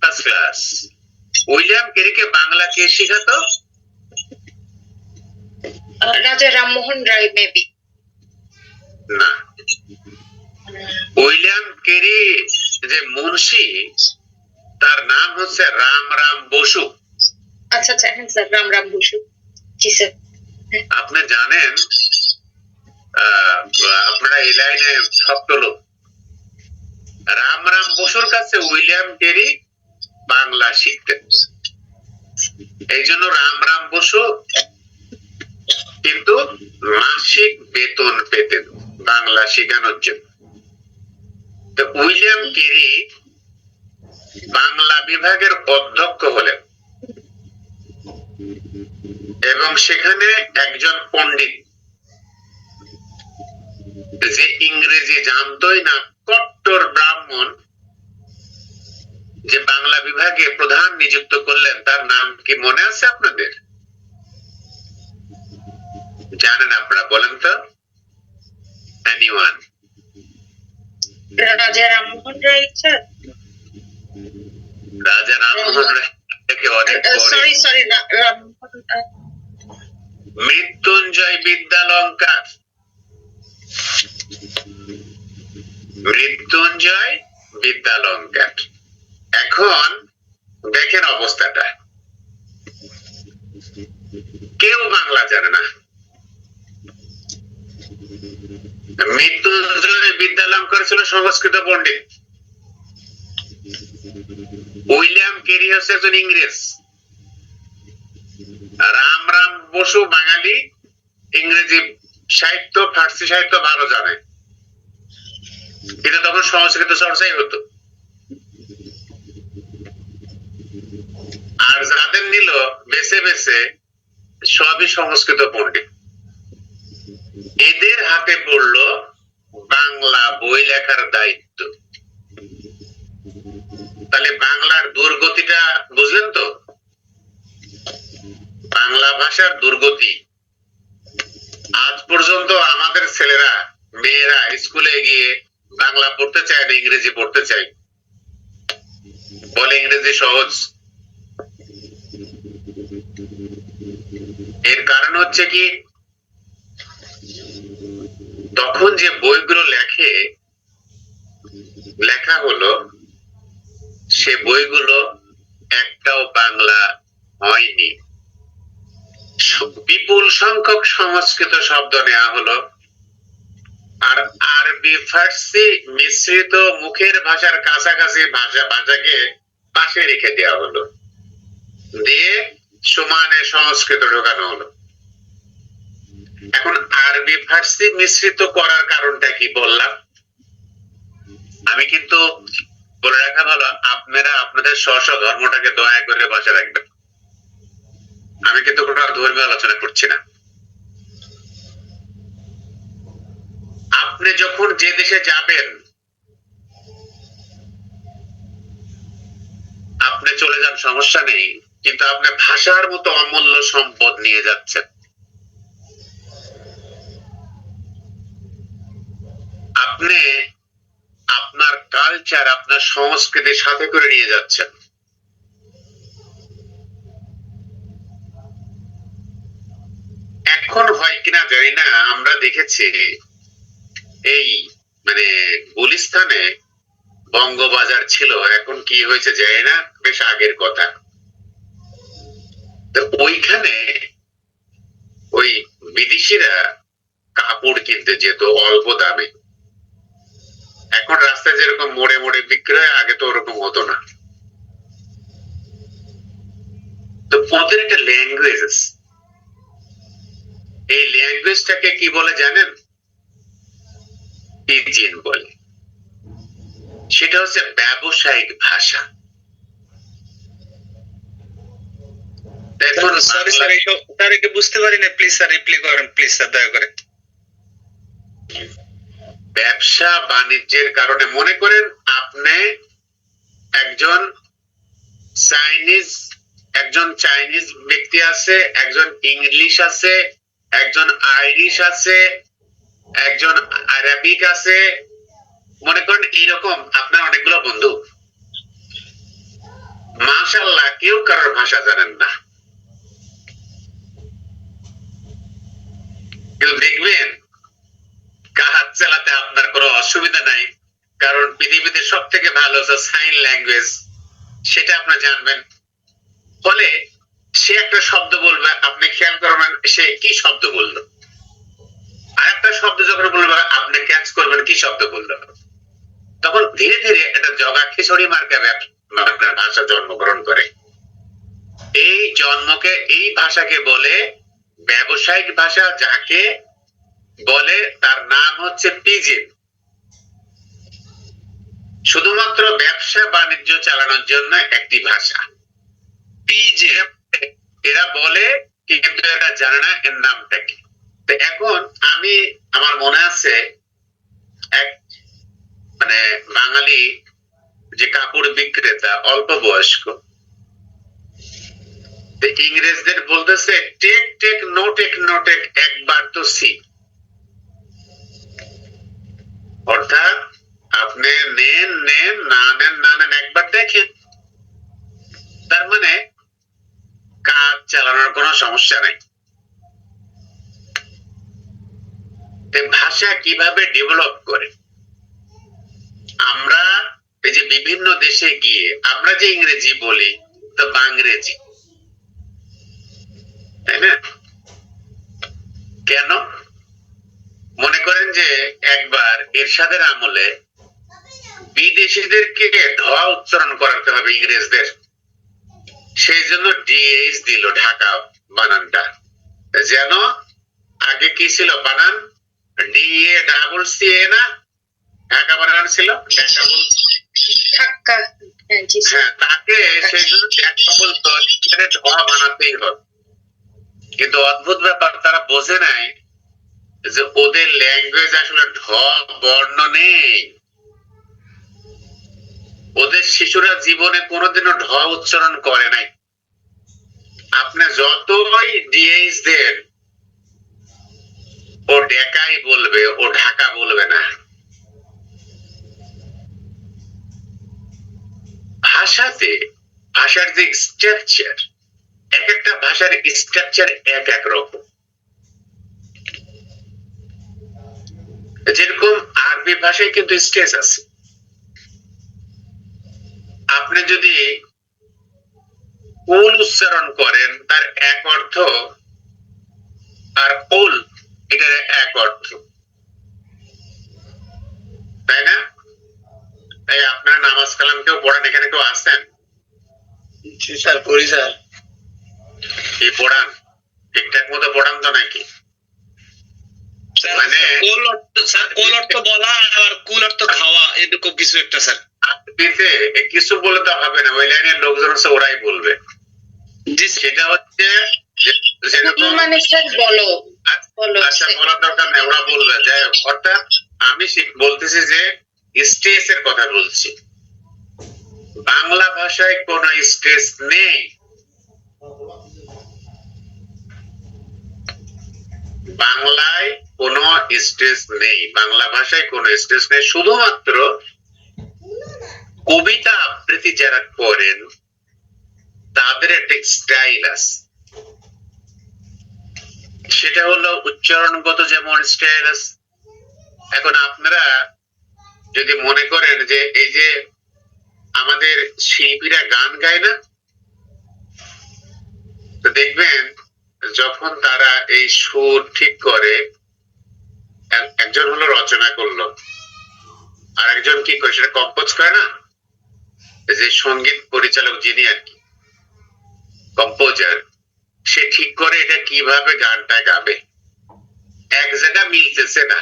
First class. William কেরিকে বাংলা কে শিখাতো? রাজা রামমোহন রায় মেবি। না, উইলিয়াম কেরি যে মুন্সি, তার নাম হচ্ছে রাম রাম বসু। আচ্ছা আচ্ছা, হ্যাঁ স্যার, রাম রাম বসু। জি স্যার। আপনি জানেন, আপনারা এই লাইনে শক্ত লোক, রাম রাম বসুর কাছে উইলিয়াম কেরি বাংলা শিখতেন। এই জন্য রাম রাম বসু কিন্তু মাসিক বেতন পেতেন বাংলা শেখানোর জন্য। তো উইলিয়াম কেরি বাংলা বিভাগের অধ্যক্ষ হলেন এবং সেখানে একজন পণ্ডিত যে ইংরেজি জানতোই না, কট্টর ব্রাহ্মণ, যে বাংলা বিভাগে প্রধান নিযুক্ত করলেন, তার নাম কি মনে আছে আপনাদের? জানেন আপনারা? বলেন তো, এনিওয়ান? রাজা রামমোহন রায় স্যার। রাজা রামমোহন রায় থেকে অনেক পরে সরি সরি, রামমোহন মৃত্যুঞ্জয় বিদ্যালঙ্কার। মৃত্যুঞ্জয় বিদ্যালঙ্কার। এখন দেখেন অবস্থাটা, কেউ বাংলা জানে না। মৃত্যুঞ্জয় বিদ্যালঙ্কার ছিল সংস্কৃত পণ্ডিত, উইলিয়াম কেরি হচ্ছে একজন ইংরেজ, রাম রাম বসু বাঙালি, ইংরেজি সাহিত্য ফার্সি সাহিত্য ভালো জানে, কিন্তু তখন সংস্কৃত চর্চাই হতো। আর যাদের নিল বেছে বেছে সবই সংস্কৃত পণ্ডিত, এদের হাতে পড়লো বাংলা বই লেখার দায়িত্ব। তাহলে বাংলার দুর্গতিটা বুঝলেন তো? বাংলা ভাষার দুর্গতি। আজ পর্যন্ত আমাদের ছেলেরা মেয়েরা স্কুলে গিয়ে বাংলা পড়তে চায় না, ইংরেজি পড়তে চায়, বলে ইংরেজি সহজ। এর কারণ হচ্ছে কি, তখন যে বইগুলো লেখা হলো, সে বইগুলো একটাও বাংলা হয়নি। বিপুল সংখ্যক সংস্কৃত শব্দ নেওয়া হলো, আর আরবি ফার্সি মিশ্রিত মুখের ভাষার কাছাকাছি ভাষাকে পাশে রেখে দেওয়া হলো, দিয়ে সমানে সংস্কৃত ঢোকানো হলো। এখন আরবি ফার্সি মিশ্রিত করার কারণটা কি বললাম? আমি কিন্তু বলে রাখা ভালো, আপনারা আপনাদের স্ব ধর্মটাকে দয়া করে বাঁচা রাখবেন। আমি কিন্তু কোনো ধর্মীয় আলোচনা করছি না। আপনি যখন যে দেশে যাবেন, আপনি চলে যান, সমস্যা নেই, কিন্তু আপনি ভাষার মতো অমূল্য সম্পদ নিয়ে যাচ্ছেন। আপনি আপনার কালচার, আপনার সংস্কৃতির সাথে করে নিয়ে যাচ্ছেন। এখন হয় কিনা জানি না, আমরা দেখেছি এই গুলিস্তানে বঙ্গবাজার ছিল, এখন কি হয়েছে জানি না, বেশ আগের কথা। তো ওইখানে ওই বিদেশিরা কাপড় কিনতে যেত অল্প দামে। এখন রাস্তায় যেরকম মোড়ে মোড়ে বিক্রি হয়, আগে তো ওরকম হতো না। তো ওদের একটা ল্যাঙ্গুয়েজ আছে, এই ল্যাঙ্গুয়েজটাকে কি বলে জানেন? পিজিন বলে। সেটা হচ্ছে ব্যবসায়িক ভাষা। দেখুন, বুঝতে পারি না, প্লিজ স্যার রিপ্লাই করেন, প্লিজ স্যার দয়া করে। ব্যবসা বাণিজ্যের কারণে, মনে করেন আপনি একজন চাইনিজ ব্যক্তি আছে, একজন ইংলিশ আছে, একজন আইরিশ আছে, একজন আরবিক আছে, মনে করেন এইরকম আপনার অনেকগুলো বন্ধু। মাশাআল্লাহ কেউ কারোর ভাষা জানেন না, কেউ দেখবেন কাজ চালাতে আপনার কোনো অসুবিধা নাই, কারণ পৃথিবীতে সব থেকে ভালো হচ্ছে সাইন ল্যাঙ্গুয়েজ, সেটা আপনি জানবেন। ফলে সে একটা শব্দ বলবে, আপনি খেয়াল করবেন সে কি শব্দ বললো, আর একটা শব্দ যখন বলবে আপনি ক্যাচ করবেন কি শব্দ বললো। তখন ধীরে ধীরে একটা জগা খিচুড়ি মার্কা আপনার ভাষা জন্মগ্রহণ করে। এই জন্মকে, এই ভাষাকে বলে ব্যবসায়িক ভাষা, যাকে বলে তার নাম হচ্ছে পিজিন। শুধুমাত্র ব্যবসা বাণিজ্য চালানোর জন্য একটি ভাষা পিজিন। এরা বলে কিন্তু এরা জানে না এর নামটা কি। তো এখন আমার মনে আছে এক মানে বাঙালি যে কাপড় বিক্রেতা, অল্প বয়স্ক, ইংরেজদের বলতেছে take take no take no take, একবার তো সি, অর্থাৎ আপনি নেন নেন, না নেন না নেন, একবার দেখেন। তার মানে কাজ চালানোর কোনো সমস্যা নাই। ভাষা কিভাবে ডেভেলপ করে, আমরা এই যে বিভিন্ন দেশে গিয়ে আমরা যে ইংরেজি বলি তো বাংরেজি, তাই না? কেন? মনে করেন যে একবার এরশাদের আমলে বিদেশিদেরকে ধোয়া উচ্চারণ করাতে হবে ইংরেজদের, সেই জন্য ডিএইচ দিল ঢাকা বানানটা, যেন আগে কি ছিল বানান ডিএ ডাবল সি এ না, ঢাকা বানান ছিল ধাক্কা। জি স্যার। হ্যাঁ, তাকে সেই জন্য ঢাকা বলতো, ধোয়া বানাতেই হবে। কিন্তু অদ্ভুত ব্যাপার, তারা বোঝে নাই যে ওদের ল্যাঙ্গুয়েজ আসলে ঢ বর্ণ নেই। ওদের শিশুরা জীবনে কোনোদিনও ঢ উচ্চারণ করে নাই। আপনি যতই ডিএইচ দেন, ও ঢাকাই বলবে, ও ঢাকা বলবে না। ভাষাতে, ভাষার যে স্ট্রাকচার, এক একটা ভাষার স্ট্রাকচার এক এক রকম। যেরকম আরবি ভাষায় কিন্তু স্ট্রেস আছে। আপনি যদি কুল উচ্চারণ করেন তার এক অর্থ, আর কুল এটার এক অর্থ, তাই না? তাই আপনারা নামাজ কালাম কেউ পড়েন, এখানে কেউ আসেন? স্যার পড়ি স্যার। কি পড়ান? ঠিকঠাক মতো পড়ান তো নাকি? মানে কোল অর্থ বলা আর কুল অর্থ খাওয়া, এরকম কিছু একটা স্যার। আরবিতে কিছু বলে তো হবে না, ওই লাইনের লোকজন হচ্ছে ওরাই বলবে। জি সেটা হচ্ছে যেরকম মানে স্যার বলো বলো। আচ্ছা, বলার দরকার নেই, ওরা বলবে। যাই হোক, অর্থাৎ আমি বলতেছি যে স্ট্রেস এর কথা বলছি। বাংলা ভাষায় কোন স্ট্রেস নেই। বাংলায় কোনো স্ট্রেস নেই, বাংলা ভাষায় কোনো স্ট্রেস নেই। শুধুমাত্র কবিতা আবৃত্তি যারা করেন তাদের একটা স্টাইল আছে, সেটা হলো উচ্চারণগত যেমন স্টাইল আছে। এখন আপনারা যদি মনে করেন যে এই যে আমাদের শিল্পীরা গান গায় না, তো দেখবেন যখন তারা এই সুর ঠিক করে, একজন হলো রচনা করলো, আর একজন কি করে সেটা কম্পোজ করে না, যে সঙ্গীত পরিচালক যিনি আর কি কম্পোজার, সে ঠিক করে এটা কিভাবে গানটা গাবে। এক জায়গা মিলতেছে না,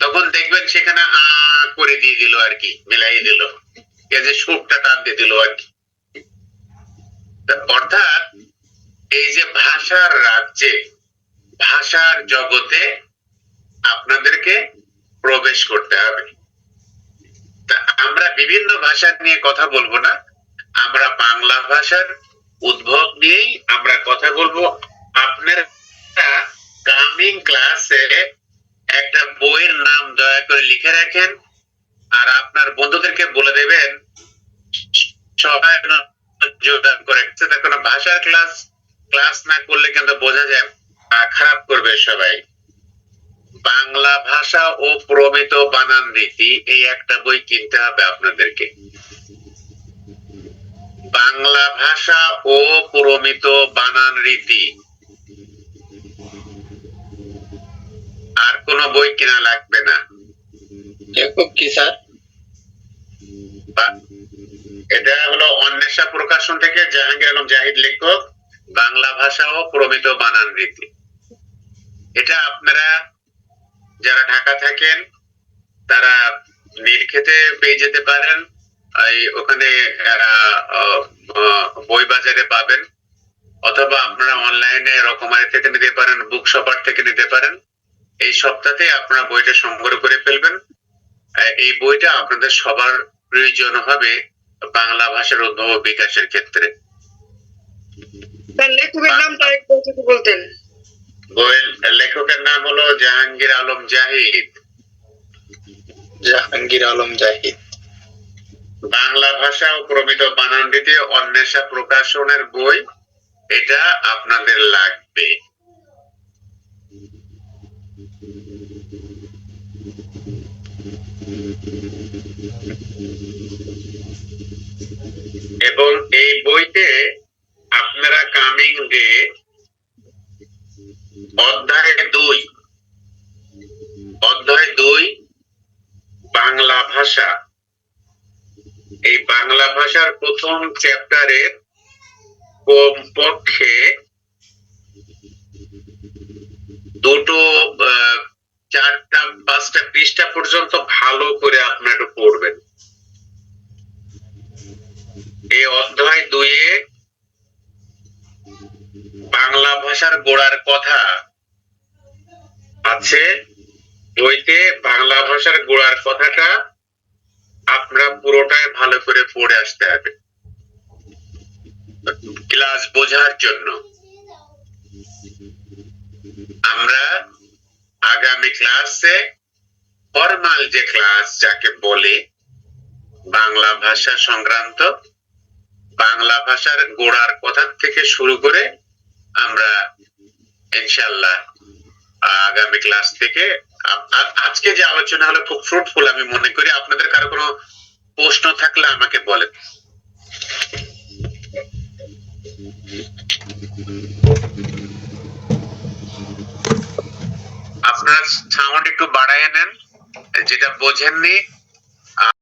তখন দেখবেন সেখানে করে দিয়ে দিল আর কি, মিলাই দিল, এই যে সুরটা টান দিয়ে দিল আর কি। অর্থাৎ এই যে ভাষার রাজ্যে, ভাষার জগতে আপনাদেরকে প্রবেশ করতে হবে। তা আমরা বিভিন্ন ভাষা নিয়ে কথা বলবো না, আমরা বাংলা ভাষার উদ্ভব নিয়েই আমরা কথা বলবো। আপনারা কামিং ক্লাসে একটা বইয়ের নাম দয়া করে লিখে রাখেন, আর আপনার বন্ধুদেরকে বলে দেবেন সবাই যোগদান করে। দেখুন, ভাষার ক্লাস না করলে কিন্তু বোঝা যায় খারাপ করবে সবাই। বাংলা ভাষা ও প্রমিত বানান রীতি, এই একটা বই কিনতে হবে আপনাদেরকে। বাংলা ভাষা ও প্রমিত বানান রীতি, আর কোনো বই কেনা লাগবে না। লেখক কি স্যার? এটা হলো অন্বেষা প্রকাশন থেকে জাহাঙ্গীর আলম জাহিদ লেখক, বাংলা ভাষা ও প্রমিত বানান রীতি। এটা আপনারা যারা ঢাকা থাকেন তারা নীলক্ষেতে পেয়ে যেতে পারেন, ওখানে বই বাজারে পাবেন, অথবা আপনারা অনলাইনে রকমারি থেকে নিতে পারেন, বুক শপার থেকে নিতে পারেন। এই সপ্তাহে আপনারা বইটা সংগ্রহ করে ফেলবেন। এই বইটা আপনাদের সবার প্রয়োজন হবে বাংলা ভাষার উদ্ভব ও বিকাশের ক্ষেত্রে। লেখকের নামটা একটু যদি বলতেন। বইয়ের লেখকের নাম হলো জাহাঙ্গীর আলম জাহিদ। জাহাঙ্গীর আলম জাহিদ। বাংলা ভাষা ও প্রমিত বানান রীতি, অন্বেষা প্রকাশনের বই। এটা আপনাদের লাগবে। এবং এই বইতে আপনারা কামিং ডে অধ্যায় 2 বাংলা ভাষা, এই বাংলা ভাষার প্রথম চ্যাপ্টারের কমপক্ষে দুটো 4-5টা পৃষ্ঠা পর্যন্ত ভালো করে আপনারা একটু পড়বেন। এই অধ্যায় 2-এ বাংলা ভাষার গোড়ার কথা আছে। বইতে বাংলা ভাষার গোড়ার কথাটা আপনারা পুরোটাই ভালো করে পড়ে আসতে হবে ক্লাস বোঝার জন্য। আমরা আগামী ক্লাসে ফরমাল যে ক্লাস যাকে বলে বাংলা ভাষা সংক্রান্ত, বাংলা ভাষার গোড়ার কথা থেকে শুরু করে আমরা ইনশাআল্লাহ আগামী ক্লাস থেকে, আজকে যে আলোচনা হলো খুব ফ্রুটফুল আমি মনে করি। আপনাদের কারো কোনো প্রশ্ন থাকলে আমাকে বলেন। আপনারা সাউন্ড একটু বাড়ায় নেন, যেটা বোঝেননি